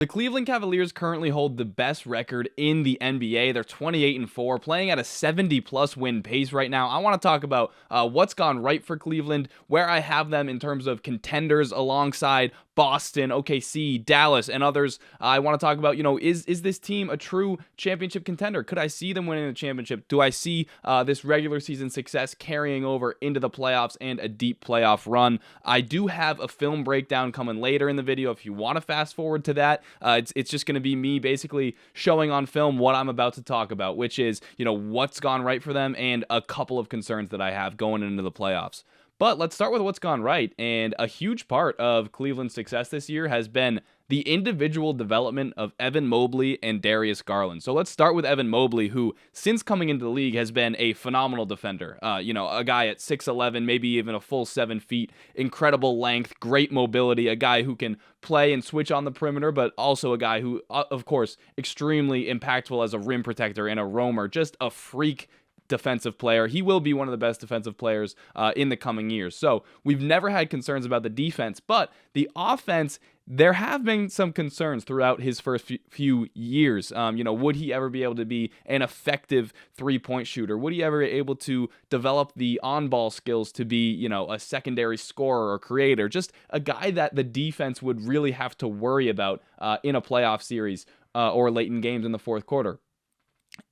The Cleveland Cavaliers currently hold the best record in the NBA. They're 28-4, playing at a 70-plus win pace right now. I want to talk about what's gone right for Cleveland, where I have them in terms of contenders alongside Boston, OKC, Dallas, and others. I want to talk about, is this team a true championship contender? Could I see them winning the championship? Do I see this regular season success carrying over into the playoffs and a deep playoff run? I do have a film breakdown coming later in the video if you want to fast forward to that. It's just going to be me basically showing on film what I'm about to talk about, which is, what's gone right for them and a couple of concerns that I have going into the playoffs. But let's start with what's gone right. And a huge part of Cleveland's success this year has been the individual development of Evan Mobley and Darius Garland. So let's start with Evan Mobley, who since coming into the league has been a phenomenal defender. A guy at 6'11", maybe even a full 7 feet, incredible length, great mobility, a guy who can play and switch on the perimeter, but also a guy who, of course, extremely impactful as a rim protector and a roamer, just a freak defensive player. He will be one of the best defensive players in the coming years. So we've never had concerns about the defense, but the offense, there have been some concerns throughout his first few years. Would he ever be able to be an effective three-point shooter? Would he ever be able to develop the on-ball skills to be, a secondary scorer or creator? Just a guy that the defense would really have to worry about in a playoff series or late in games in the fourth quarter.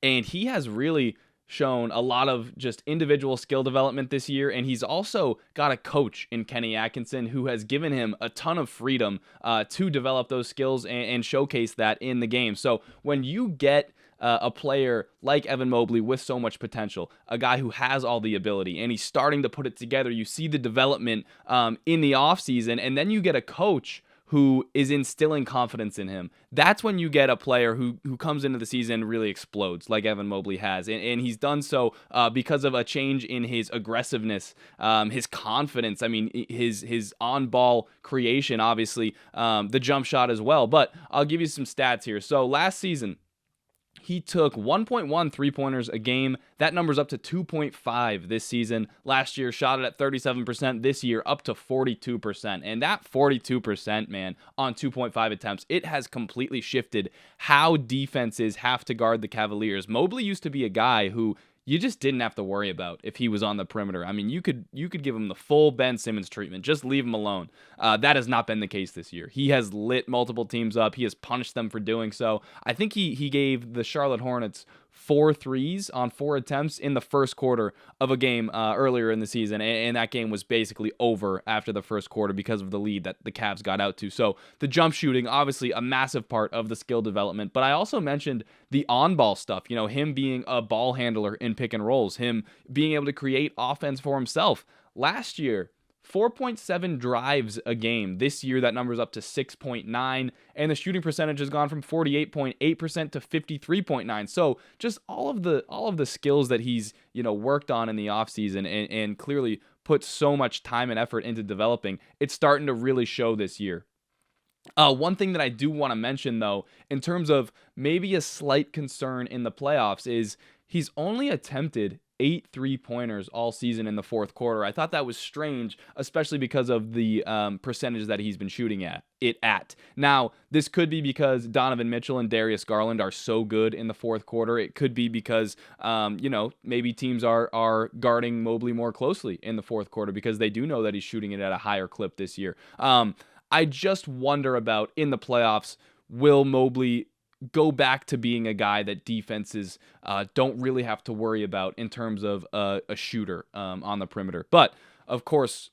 And he has really shown a lot of just individual skill development this year, and he's also got a coach in Kenny Atkinson who has given him a ton of freedom to develop those skills and showcase that in the game. So when you get a player like Evan Mobley with so much potential, a guy who has all the ability, and he's starting to put it together, you see the development in the offseason, and then you get a coach who is instilling confidence in him. That's when you get a player who comes into the season and really explodes like Evan Mobley has. And he's done so because of a change in his aggressiveness, his confidence. I mean, his on-ball creation, obviously, the jump shot as well. But I'll give you some stats here. So last season, he took 1.1 three-pointers a game. That number's up to 2.5 this season. Last year, shot it at 37%. This year, up to 42%. And that 42%, man, on 2.5 attempts, it has completely shifted how defenses have to guard the Cavaliers. Mobley used to be a guy who you just didn't have to worry about if he was on the perimeter. I mean, you could give him the full Ben Simmons treatment. Just leave him alone. That has not been the case this year. He has lit multiple teams up. He has punished them for doing so. I think he gave the Charlotte Hornets 4 threes on 4 attempts in the first quarter of a game earlier in the season, and that game was basically over after the first quarter because of the lead that the Cavs got out to. So the jump shooting, obviously a massive part of the skill development, but I also mentioned the on-ball stuff, him being a ball handler in pick and rolls, him being able to create offense for himself. Last year, 4.7 drives a game. This year, that number's up to 6.9, and the shooting percentage has gone from 48.8% to 53.9. So just all of the skills that he's worked on in the offseason and clearly put so much time and effort into developing, it's starting to really show this year. One thing that I do want to mention, though, in terms of maybe a slight concern in the playoffs, is he's only attempted 8 3-pointers all season in the fourth quarter. I thought that was strange, especially because of the percentage that he's been shooting at. Now, this could be because Donovan Mitchell and Darius Garland are so good in the fourth quarter. It could be because, maybe teams are guarding Mobley more closely in the fourth quarter because they do know that he's shooting it at a higher clip this year. I just wonder about, in the playoffs, will Mobley go back to being a guy that defenses don't really have to worry about in terms of a shooter on the perimeter. But, of course,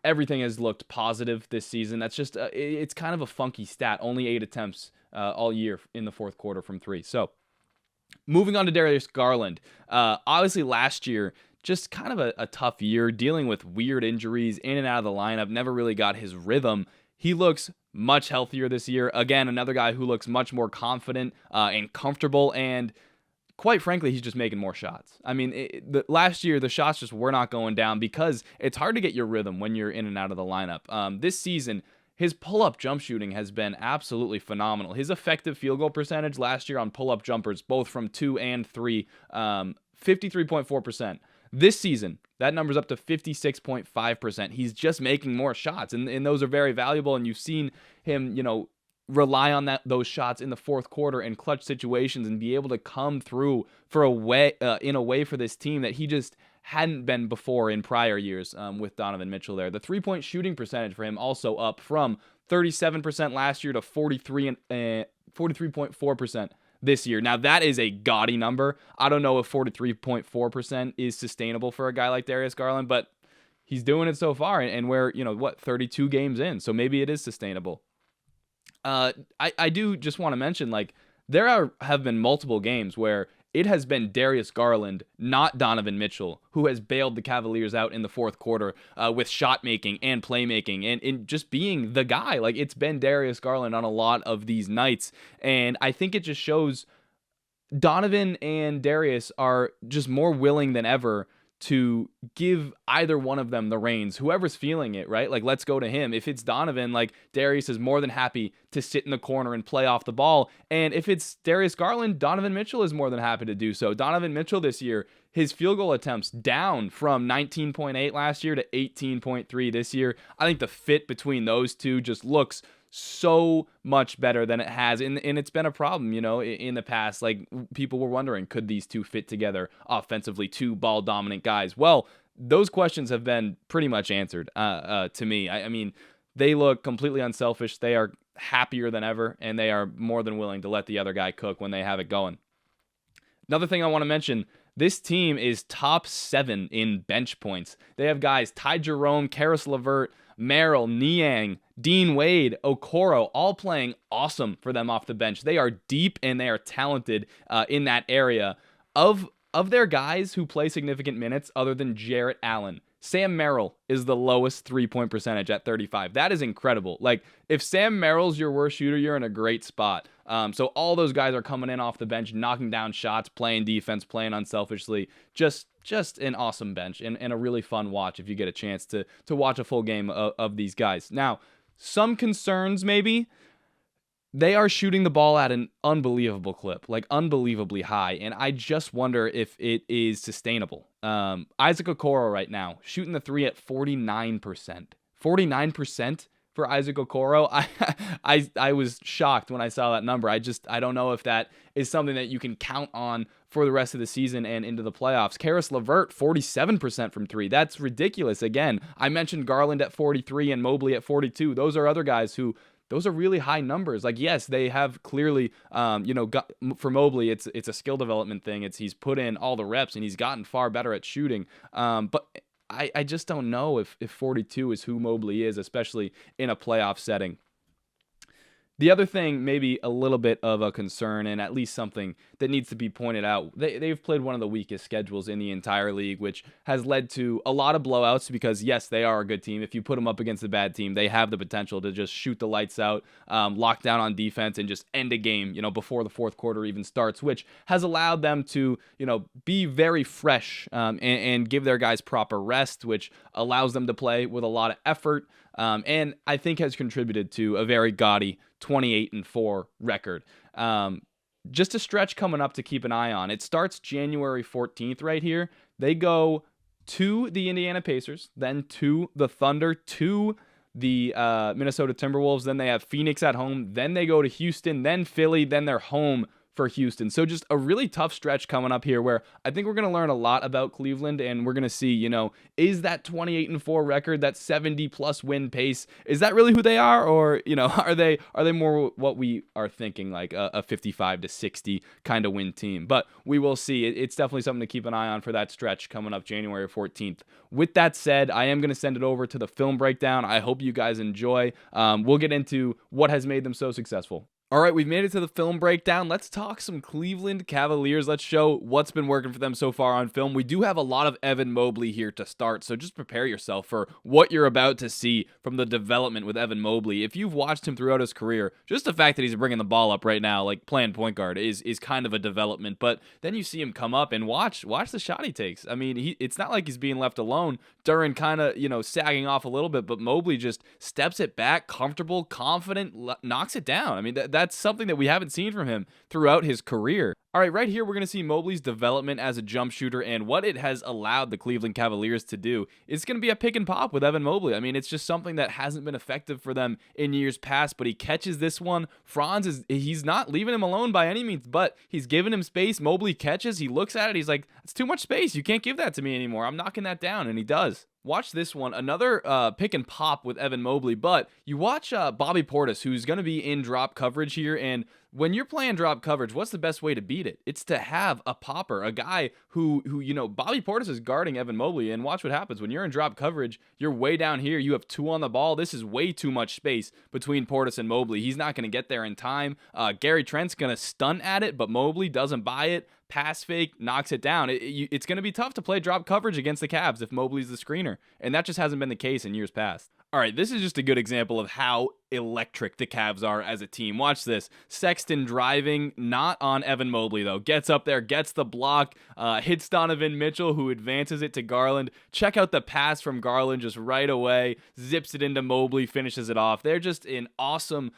everything has looked positive this season. That's just, it's kind of a funky stat. Only 8 attempts all year in the fourth quarter from 3. So, moving on to Darius Garland. Obviously, last year, just kind of a tough year, dealing with weird injuries, in and out of the lineup, never really got his rhythm. He looks much healthier this year. Again, another guy who looks much more confident and comfortable, and quite frankly, he's just making more shots. I mean, last year, the shots just were not going down because it's hard to get your rhythm when you're in and out of the lineup. This season, his pull-up jump shooting has been absolutely phenomenal. His effective field goal percentage last year on pull-up jumpers, both from 2 and 3, 53.4%. This season, that number's up to 56.5%. He's just making more shots, and those are very valuable, and you've seen him, rely on those shots in the fourth quarter in clutch situations and be able to come through for a way in a way for this team that he just hadn't been before in prior years with Donovan Mitchell there. The 3-point shooting percentage for him also up from 37% last year to 43.4% this year. Now that is a gaudy number. I don't know if 43.4% is sustainable for a guy like Darius Garland, but he's doing it so far, and we're 32 games in, so maybe it is sustainable. I do just want to mention, like, have been multiple games where it has been Darius Garland, not Donovan Mitchell, who has bailed the Cavaliers out in the fourth quarter with shot making and playmaking and just being the guy. Like, it's been Darius Garland on a lot of these nights, and I think it just shows Donovan and Darius are just more willing than ever to give either one of them the reins, whoever's feeling it, right? Like, let's go to him. If it's Donovan, like, Darius is more than happy to sit in the corner and play off the ball. And if it's Darius Garland, Donovan Mitchell is more than happy to do so. Donovan Mitchell this year, his field goal attempts down from 19.8 last year to 18.3 this year. I think the fit between those two just looks so much better than it has, and it's been a problem, in the past. Like, people were wondering, could these two fit together offensively, two ball dominant guys? Well, those questions have been pretty much answered to me. I mean, they look completely unselfish. They are happier than ever, and they are more than willing to let the other guy cook when they have it going. Another thing I want to mention, this team is top 7 in bench points. They have guys Ty Jerome, Karis LeVert, Merrill, Niang, Dean Wade, Okoro, all playing awesome for them off the bench. They are deep and they are talented in that area. Of their guys who play significant minutes, other than Jarrett Allen, Sam Merrill is the lowest 3-point percentage at 35. That is incredible. Like, if Sam Merrill's your worst shooter, you're in a great spot. So all those guys are coming in off the bench, knocking down shots, playing defense, playing unselfishly. Just an awesome bench and a really fun watch if you get a chance to watch a full game of these guys. Now, some concerns maybe. They are shooting the ball at an unbelievable clip, like unbelievably high, and I just wonder if it is sustainable. Isaac Okoro right now, shooting the 3 at 49%. 49% for Isaac Okoro. I was shocked when I saw that number. I don't know if that is something that you can count on for the rest of the season and into the playoffs. Karis LeVert, 47% from 3. That's ridiculous. Again, I mentioned Garland at 43 and Mobley at 42. Those are other guys who... Those are really high numbers. Like, yes, they have clearly, for Mobley, it's a skill development thing. He's put in all the reps and he's gotten far better at shooting. But I just don't know if 42 is who Mobley is, especially in a playoff setting. The other thing, maybe a little bit of a concern and at least something that needs to be pointed out, they've played one of the weakest schedules in the entire league, which has led to a lot of blowouts because, yes, they are a good team. If you put them up against a bad team, they have the potential to just shoot the lights out, lock down on defense, and just end a game, before the fourth quarter even starts, which has allowed them to, be very fresh and give their guys proper rest, which allows them to play with a lot of effort. And I think has contributed to a very gaudy 28-4 record. Just a stretch coming up to keep an eye on. It starts January 14th right here. They go to the Indiana Pacers, then to the Thunder, to the Minnesota Timberwolves, then they have Phoenix at home, then they go to Houston, then Philly, then they're home for Houston. So just a really tough stretch coming up here where I think we're going to learn a lot about Cleveland, and we're going to see, is that 28-4 record, that 70+ win pace, is that really who they are? Or, are they more what we are thinking, like a 55-60 kind of win team? But we will see. It's definitely something to keep an eye on for that stretch coming up January 14th. With that said, I am going to send it over to the film breakdown. I hope you guys enjoy. We'll get into what has made them so successful. All right, we've made it to the film breakdown. Let's talk some Cleveland Cavaliers. Let's show what's been working for them so far on film. We do have a lot of Evan Mobley here to start, so just prepare yourself for what you're about to see from the development with Evan Mobley. If you've watched him throughout his career, just the fact that he's bringing the ball up right now, like playing point guard, is kind of a development. But then you see him come up and watch the shot he takes. I mean, it's not like he's being left alone. Duran kind of, sagging off a little bit, but Mobley just steps it back, comfortable, confident, knocks it down. I mean, That's something that we haven't seen from him throughout his career. All right, right here, we're going to see Mobley's development as a jump shooter and what it has allowed the Cleveland Cavaliers to do. It's going to be a pick and pop with Evan Mobley. I mean, it's just something that hasn't been effective for them in years past, but he catches this one. He's not leaving him alone by any means, but he's giving him space. Mobley catches, he looks at it, he's like, it's too much space. You can't give that to me anymore. I'm knocking that down, and he does. Watch this one, another pick and pop with Evan Mobley, but you watch Bobby Portis, who's going to be in drop coverage here, and when you're playing drop coverage, what's the best way to beat it? It's to have a popper, a guy who Bobby Portis is guarding Evan Mobley, and watch what happens. When you're in drop coverage, you're way down here, you have 2 on the ball. This is way too much space between Portis and Mobley. He's not going to get there in time. Gary Trent's going to stunt at it, but Mobley doesn't buy it. Pass fake, knocks it down. It's going to be tough to play drop coverage against the Cavs if Mobley's the screener, and that just hasn't been the case in years past. All right, this is just a good example of how electric the Cavs are as a team. Watch this. Sexton driving, not on Evan Mobley, though. Gets up there, gets the block, hits Donovan Mitchell, who advances it to Garland. Check out the pass from Garland just right away. Zips it into Mobley, finishes it off. They're just an awesome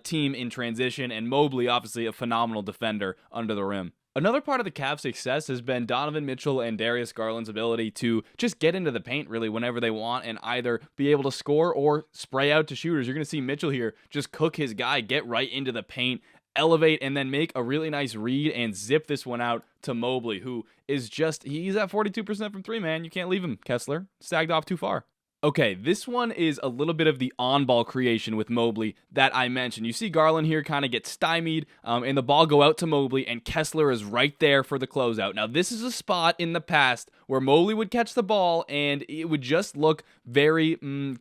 team in transition, and Mobley, obviously, a phenomenal defender under the rim. Another part of the Cavs' success has been Donovan Mitchell and Darius Garland's ability to just get into the paint really whenever they want and either be able to score or spray out to shooters. You're going to see Mitchell here just cook his guy, get right into the paint, elevate, and then make a really nice read and zip this one out to Mobley, who is he's at 42% from 3, man. You can't leave him, Kessler. Sagged off too far. Okay, this one is a little bit of the on-ball creation with Mobley that I mentioned. You see Garland here kind of get stymied, and the ball go out to Mobley, and Kessler is right there for the closeout. Now, this is a spot in the past where Mobley would catch the ball, and it would just look very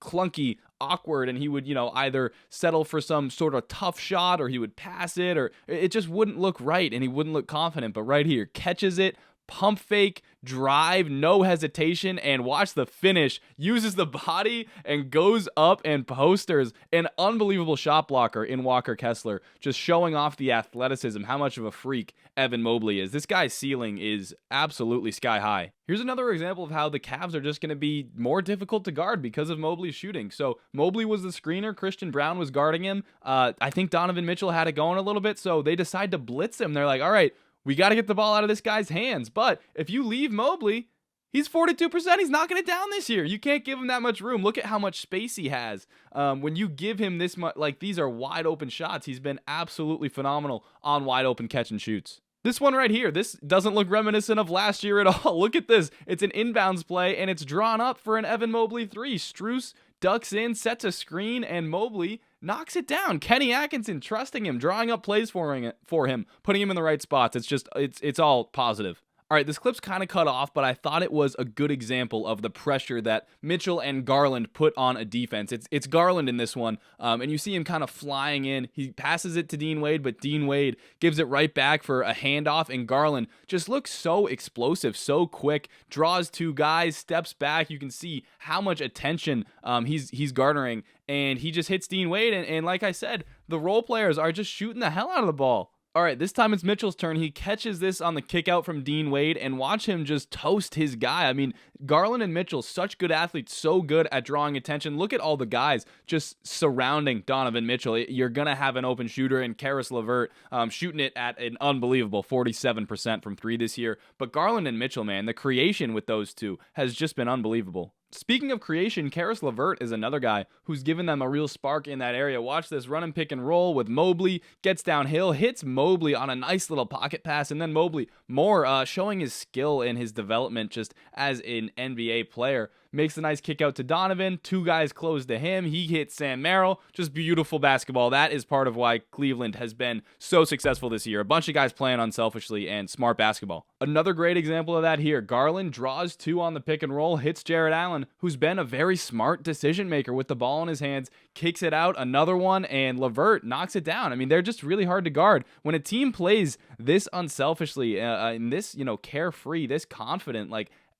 clunky, awkward, and he would, either settle for some sort of tough shot, or he would pass it, or it just wouldn't look right, and he wouldn't look confident. But right here, catches it, pump fake, drive, no hesitation, and watch the finish. Uses the body and goes up and posters an unbelievable shot blocker in Walker Kessler, just showing off the athleticism, how much of a freak Evan Mobley is. This guy's ceiling is absolutely sky high. Here's another example of how the Cavs are just going to be more difficult to guard because of Mobley's shooting. So Mobley was the screener, Christian Brown was guarding him. I think Donovan Mitchell had it going a little bit, so they decide to blitz him. They're like, all right, we got to get the ball out of this guy's hands. But if you leave Mobley, he's 42%. He's knocking it down this year. You can't give him that much room. Look at how much space he has. When you give him this much, these are wide open shots. He's been absolutely phenomenal on wide open catch and shoots. This one right here, this doesn't look reminiscent of last year at all. Look at this. It's an inbounds play, and it's drawn up for an Evan Mobley 3. Strus ducks in, sets a screen, and Mobley knocks it down. Kenny Atkinson trusting him, drawing up plays for him, putting him in the right spots. It's all positive. All right, this clip's kind of cut off, but I thought it was a good example of the pressure that Mitchell and Garland put on a defense. It's Garland in this one, and you see him kind of flying in. He passes it to Dean Wade, but Dean Wade gives it right back for a handoff, and Garland just looks so explosive, so quick, draws 2 guys, steps back. You can see how much attention he's garnering, and he just hits Dean Wade, and like I said, the role players are just shooting the hell out of the ball. All right, this time it's Mitchell's turn. He catches this on the kick out from Dean Wade, and watch him just toast his guy. I mean, Garland and Mitchell, such good athletes, so good at drawing attention. Look at all the guys just surrounding Donovan Mitchell. You're going to have an open shooter in Karis LeVert shooting it at an unbelievable 47% from 3 this year. But Garland and Mitchell, man, the creation with those two has just been unbelievable. Speaking of creation, Karis LeVert is another guy who's given them a real spark in that area. Watch this run and pick and roll with Mobley, gets downhill, hits Mobley on a nice little pocket pass, and then Mobley more showing his skill and his development just as an NBA player. Makes a nice kick out to Donovan. 2 guys close to him. He hits Sam Merrill. Just beautiful basketball. That is part of why Cleveland has been so successful this year. A bunch of guys playing unselfishly and smart basketball. Another great example of that here. Garland draws 2 on the pick and roll, hits Jarrett Allen, who's been a very smart decision maker with the ball in his hands, kicks it out, another one, and LeVert knocks it down. I mean, they're just really hard to guard. When a team plays this unselfishly, and this, carefree, this confident,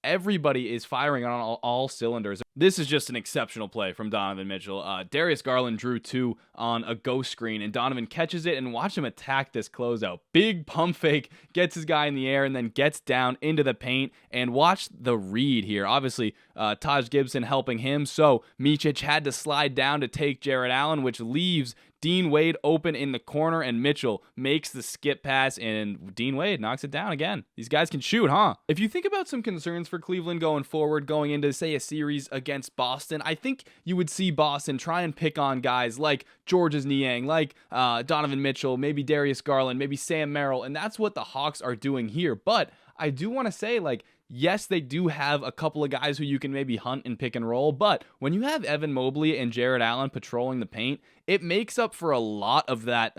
everybody is firing on all cylinders. This is just an exceptional play from Donovan Mitchell. Darius Garland drew 2 on a ghost screen, and Donovan catches it, and watch him attack this closeout. Big pump fake, gets his guy in the air, and then gets down into the paint, and watch the read here. Obviously, Taj Gibson helping him, so Micic had to slide down to take Jarrett Allen, which leaves Dean Wade open in the corner, and Mitchell makes the skip pass, and Dean Wade knocks it down again. These guys can shoot, huh? If you think about some concerns for Cleveland going forward, going into, say, a series against Boston, I think you would see Boston try and pick on guys like Georges Niang, like Donovan Mitchell, maybe Darius Garland, maybe Sam Merrill, and that's what the Hawks are doing here. But I do want to say, like, yes, they do have a couple of guys who you can maybe hunt and pick and roll, but when you have Evan Mobley and Jarrett Allen patrolling the paint, it makes up for a lot of that,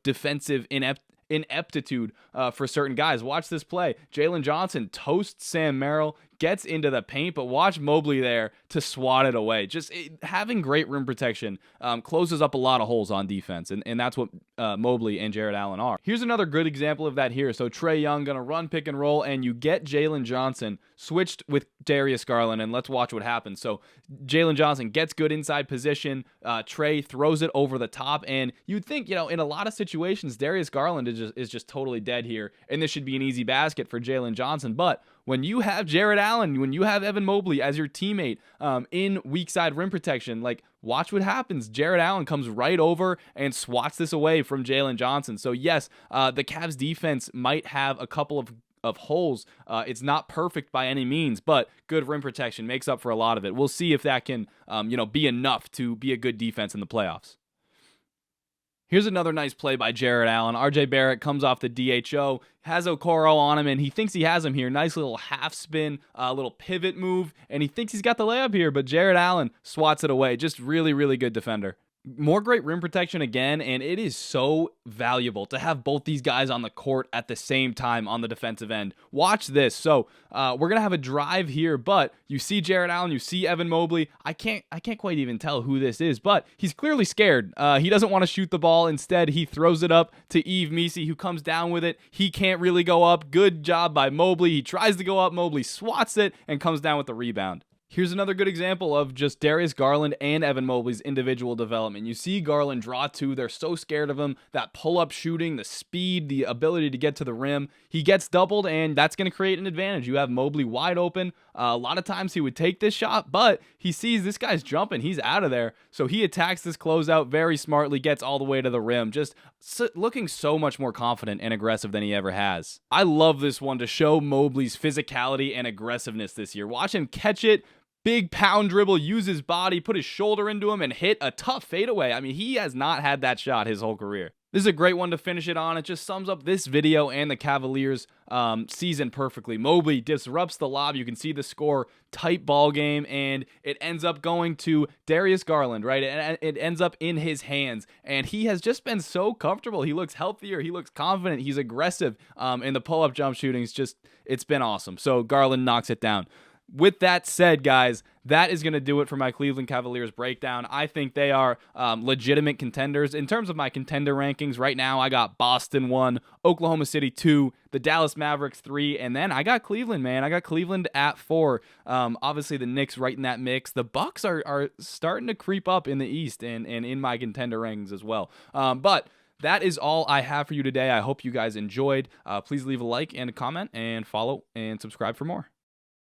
defensive ineptitude for certain guys. Watch this play. Jalen Johnson toasts Sam Merrill, gets into the paint, but watch Mobley there to swat it away. Having great rim protection closes up a lot of holes on defense, and that's what Mobley and Jarrett Allen are. Here's another good example of that here. So Trae Young going to run pick and roll, and you get Jalen Johnson switched with Darius Garland, and let's watch what happens. So Jalen Johnson gets good inside position. Trae throws it over the top, and you'd think, in a lot of situations, Darius Garland is just totally dead here, and this should be an easy basket for Jalen Johnson, but when you have Jarrett Allen, when you have Evan Mobley as your teammate in weak side rim protection, like, watch what happens. Jarrett Allen comes right over and swats this away from Jalen Johnson. So yes, the Cavs defense might have a couple of holes. It's not perfect by any means, but good rim protection makes up for a lot of it. We'll see if that can be enough to be a good defense in the playoffs. Here's another nice play by Jarrett Allen. RJ Barrett comes off the DHO, has Okoro on him, and he thinks he has him here. Nice little half spin, little pivot move, and he thinks he's got the layup here, but Jarrett Allen swats it away. Just really, really good defender. More great rim protection again, and it is so valuable to have both these guys on the court at the same time on the defensive end. Watch this. So we're going to have a drive here, but you see Jarrett Allen, you see Evan Mobley. I can't quite even tell who this is, but he's clearly scared. He doesn't want to shoot the ball. Instead, he throws it up to Yves Missi, who comes down with it. He can't really go up. Good job by Mobley. He tries to go up. Mobley swats it and comes down with the rebound. Here's another good example of just Darius Garland and Evan Mobley's individual development. You see Garland draw two. They're so scared of him. That pull-up shooting, the speed, the ability to get to the rim. He gets doubled, and that's going to create an advantage. You have Mobley wide open. A lot of times he would take this shot, but he sees this guy's jumping. He's out of there. So he attacks this closeout very smartly, gets all the way to the rim. Just looking so much more confident and aggressive than he ever has. I love this one to show Mobley's physicality and aggressiveness this year. Watch him catch it. Big pound dribble, use his body, put his shoulder into him, and hit a tough fadeaway. I mean, he has not had that shot his whole career. This is a great one to finish it on. It just sums up this video and the Cavaliers season perfectly. Mobley disrupts the lob. You can see the score, tight ball game, and it ends up going to Darius Garland, right? It ends up in his hands, and he has just been so comfortable. He looks healthier. He looks confident. He's aggressive, and the pull-up jump shooting it's been awesome. So Garland knocks it down. With that said, guys, that is going to do it for my Cleveland Cavaliers breakdown. I think they are legitimate contenders. In terms of my contender rankings, right now I got Boston 1, Oklahoma City 2, the Dallas Mavericks 3, and then I got Cleveland, man. I got Cleveland at 4. Obviously, the Knicks right in that mix. The Bucks are starting to creep up in the East and in my contender rankings as well. But that is all I have for you today. I hope you guys enjoyed. Please leave a like and a comment and follow and subscribe for more.